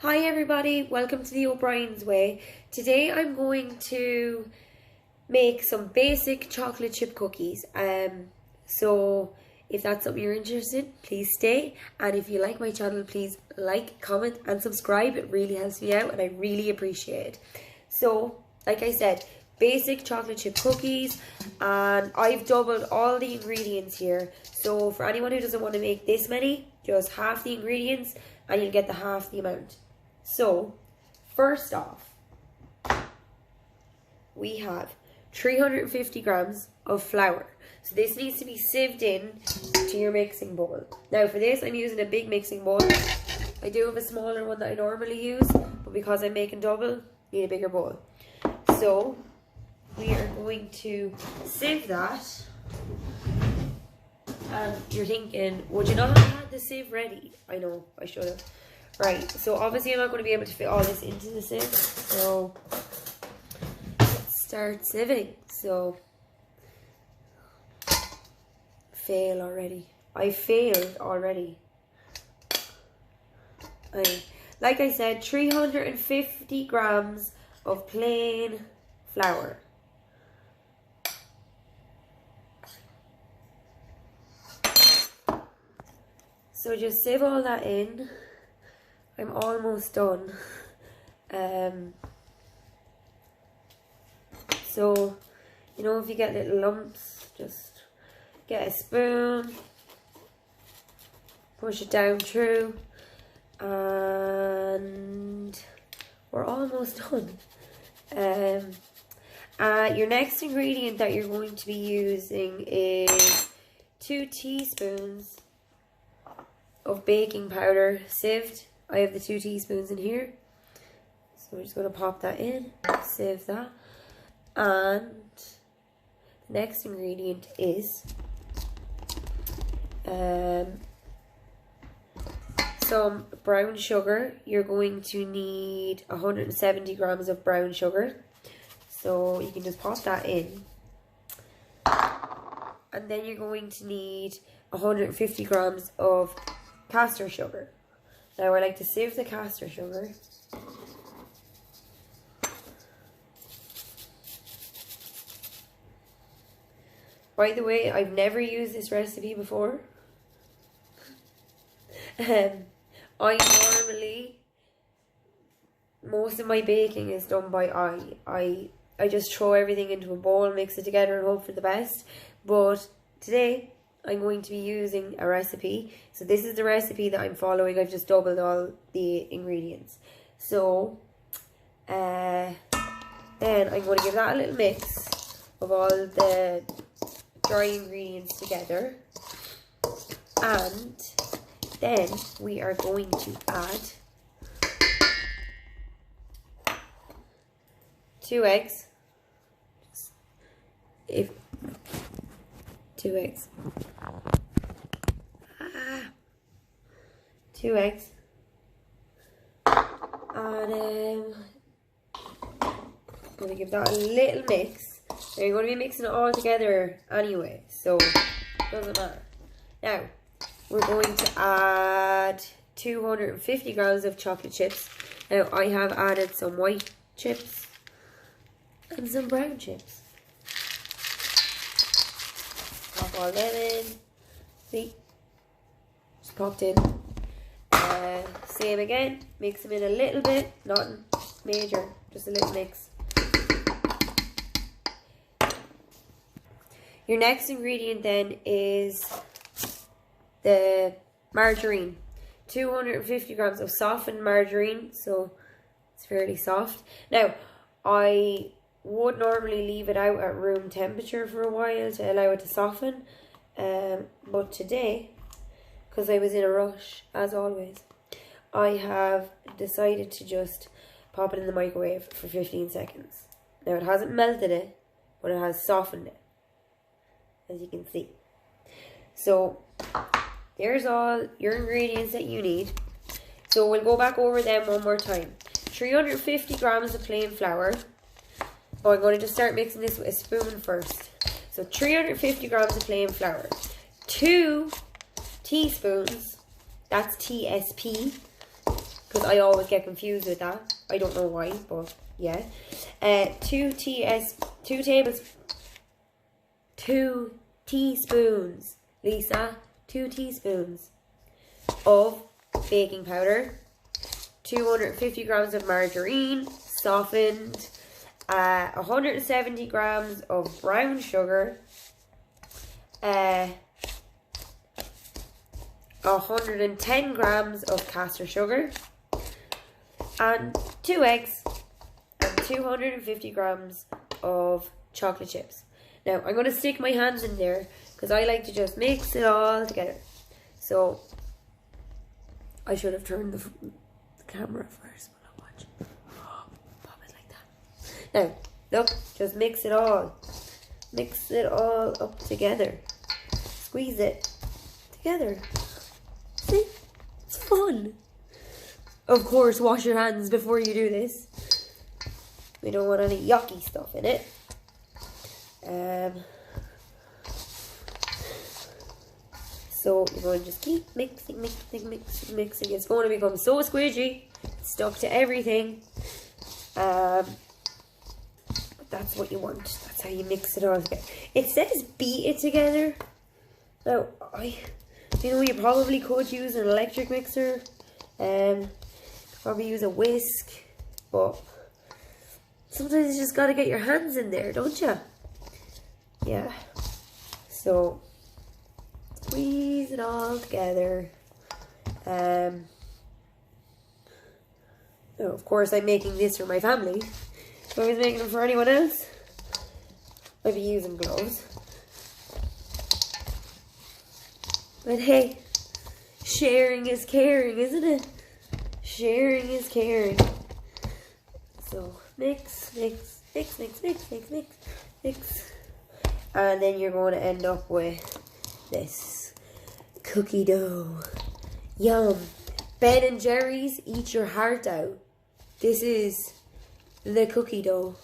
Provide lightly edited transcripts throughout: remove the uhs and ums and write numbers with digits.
Hi everybody, welcome to the O'Brien's Way. Today I'm going to make some basic chocolate chip cookies. So if that's something you're interested in, please stay. And if you like my channel, please like, comment and subscribe. It really helps me out and I really appreciate it. So, like I said, basic chocolate chip cookies, and I've doubled all the ingredients here. So for anyone who doesn't want to make this many, just half the ingredients and you'll get the half the amount. So, first off, we have 350 grams of flour. So this needs to be sieved in to your mixing bowl. Now for this, I'm using a big mixing bowl. I do have a smaller one that I normally use, but because I'm making double, I need a bigger bowl. So, we are going to sieve that. And you're thinking, would you not have had the sieve ready? I know, I should have. Right, so obviously I'm not going to be able to fit all this into the sieve, so let's start sieving. So, fail already. I failed already. Like I said, 350 grams of plain flour. So just sieve all that in. I'm almost done. So, you know, if you get little lumps, just get a spoon, push it down through, and we're almost done. Your next ingredient that you're going to be using is 2 teaspoons of baking powder, sieved. I have the 2 teaspoons in here, so we're just going to pop that in, sieve that. And the next ingredient is some brown sugar. You're going to need 170 grams of brown sugar, so you can just pop that in. And then you're going to need 150 grams of caster sugar. Now I like to sieve the caster sugar. By the way, I've never used this recipe before. Most of my baking is done by eye. I just throw everything into a bowl, mix it together and hope for the best. But today, I'm going to be using a recipe. So this is the recipe that I'm following. I've just doubled all the ingredients. So, then I'm going to give that a little mix of all the dry ingredients together. And then we are going to add 2 eggs. 2 eggs. 2 eggs. And I'm going to give that a little mix. Now you're going to be mixing it all together anyway, so it doesn't matter. Now, we're going to add 250 grams of chocolate chips. Now, I have added some white chips and some brown chips. Pop all them in. See? Just popped in. Same again. Mix them in a little bit. Nothing major. Just a little mix. Your next ingredient then is the margarine. 250 grams of softened margarine. So it's fairly soft. Now, I would normally leave it out at room temperature for a while to allow it to soften, but today, because I was in a rush as always, I have decided to just pop it in the microwave for 15 seconds. Now it hasn't melted it, but it has softened it, as you can see. So there's all your ingredients that you need. So we'll go back over them one more time. 350 grams of plain flour. Oh, I'm going to just start mixing this with a spoon first. So 350 grams of plain flour. 2 teaspoons, that's TSP, because I always get confused with that. I don't know why, but yeah. 2 teaspoons, Lisa, 2 teaspoons of baking powder, 250 grams of margarine, softened, 170 grams of brown sugar, 110 grams of caster sugar, and 2 eggs, and 250 grams of chocolate chips. Now, I'm going to stick my hands in there because I like to just mix it all together. So, I should have turned the camera first when I watch. Pop it like that. Now, look, just mix it all. Mix it all up together. Squeeze it together. See? It's fun. Of course, wash your hands before you do this. We don't want any yucky stuff in it. So you're going to just keep mixing. It's going to become so squidgy, stuck to everything. But that's what you want. That's how you mix it all together. It says beat it together. Now, you probably could use an electric mixer. Probably use a whisk. But sometimes you just got to get your hands in there, don't you? Yeah. So, squeeze it all together. Oh, of course, I'm making this for my family. If I was making them for anyone else, I'd be using gloves. But hey, sharing is caring, isn't it? Sharing is caring. So, mix. And then you're going to end up with this cookie dough. Yum. Ben & Jerry's, eat your heart out. This is the cookie dough.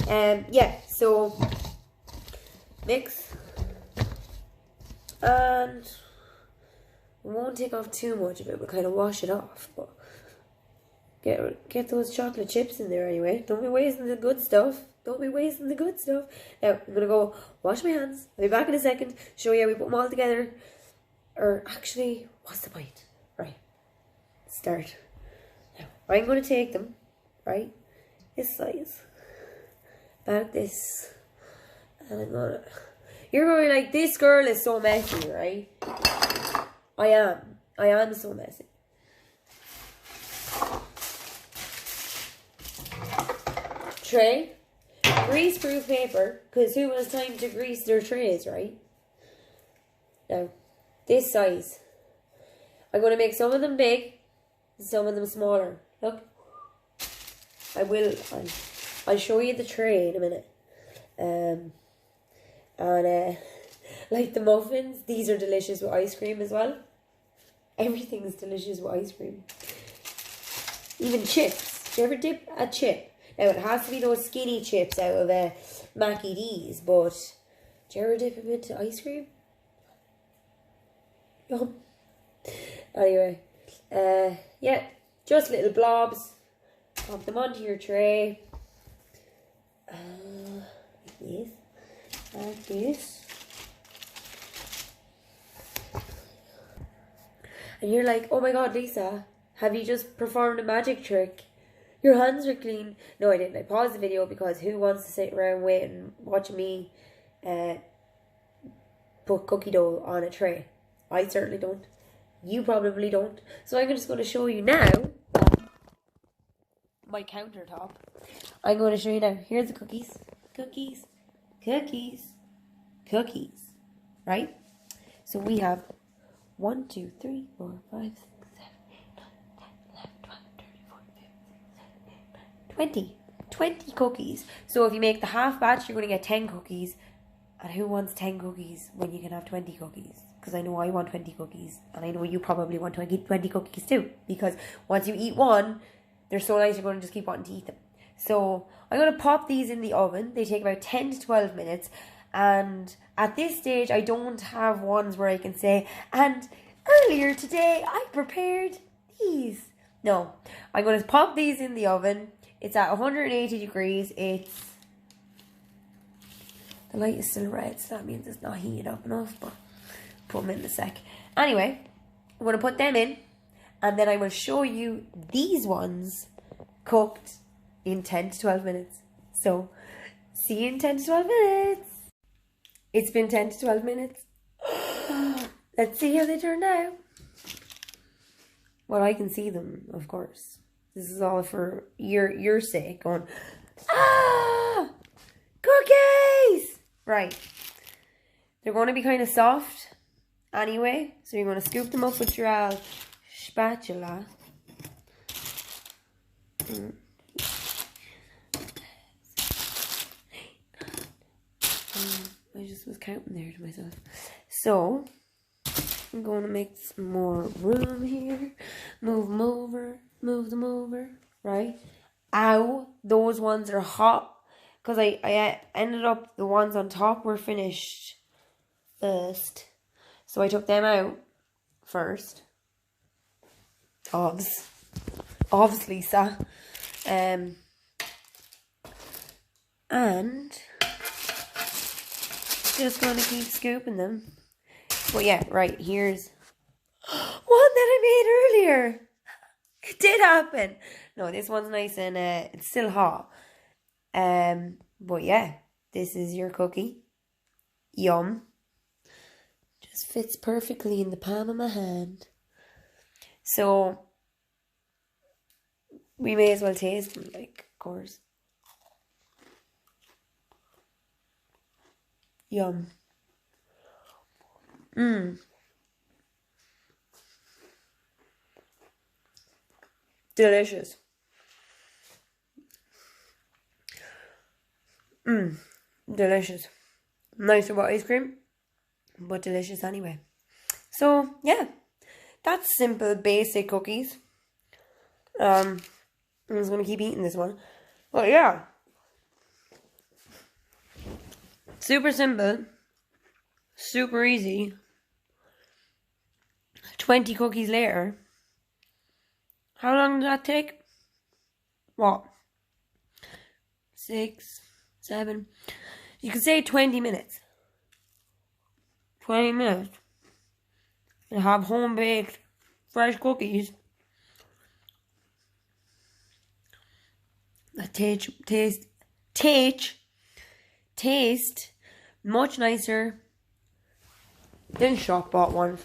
Yeah, so mix. And we won't take off too much of it. We'll kind of wash it off. But get those chocolate chips in there anyway. Don't be wasting the good stuff. Now, I'm going to go wash my hands. I'll be back in a second. Show you how we put them all together. Or actually, what's the point? Right. Start. Now, I'm going to take them, right? This size. Back this. And I'm going to... You're going like, this girl is so messy, right? I am so messy. Tray. Grease-proof paper, because who has time to grease their trays, right? Now, this size. I'm going to make some of them big, and some of them smaller. Look. I'll show you the tray in a minute. Like the muffins, these are delicious with ice cream as well. Everything is delicious with ice cream. Even chips. Do you ever dip a chip? Now, it has to be those skinny chips out of Mackie D's, but do you ever dip them into ice cream? Yum. Anyway, yeah, just little blobs. Pop them onto your tray. Like this. And you're like, oh my god, Lisa, have you just performed a magic trick? Your hands are clean. No, I didn't. I paused the video because who wants to sit around waiting, watching me put cookie dough on a tray? I certainly don't. You probably don't. So I'm just going to show you now my countertop. I'm going to show you now. Here's the cookies. Cookies. Right? So we have 1, 2, 3, 4, 5, 6, 7, 8, 9, 10, 11, 12, 13, 14, 15, 20 cookies. So if you make the half batch, you're going to get 10 cookies. And who wants 10 cookies when you can have 20 cookies? Because I know I want 20 cookies. And I know you probably want 20 cookies too. Because once you eat one, they're so nice, you're going to just keep wanting to eat them. So I'm going to pop these in the oven. They take about 10 to 12 minutes. And at this stage, I don't have ones where I can say, and earlier today, I prepared these. No, I'm going to pop these in the oven. It's at 180 degrees. The light is still red, so that means it's not heated up enough, but put them in a sec. Anyway, I'm going to put them in, and then I will show you these ones cooked in 10 to 12 minutes. So, see you in 10 to 12 minutes. It's been 10 to 12 minutes. Let's see how they turn out. Well, I can see them, of course. This is all for your sake. Going, cookies! Right. They're going to be kind of soft anyway. So you're going to scoop them up with your spatula. I just was counting there to myself. So, I'm going to make some more room here. Move them over. Move them over. Right? Ow. Those ones are hot. Because I ended up, the ones on top were finished first. So I took them out first. Obviously, Lisa. And just going to keep scooping them. But yeah, right, here's one that I made earlier. It did happen. No, this one's nice and it's still hot. But yeah, this is your cookie. Yum. Just fits perfectly in the palm of my hand. So, we may as well taste them, like, of course. Yum. Delicious. Delicious. Nice about ice cream, but delicious anyway. So, yeah. That's simple, basic cookies. I'm just going to keep eating this one. But yeah. Super simple. Super easy. 20 cookies later. How long did that take? What? 6, 7. You could say 20 minutes. 20 minutes. And have home baked fresh cookies that taste much nicer than shop bought ones.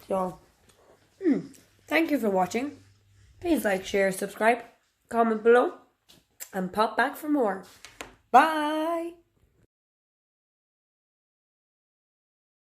So, thank you for watching. Please like, share, subscribe, comment below, and pop back for more. Bye!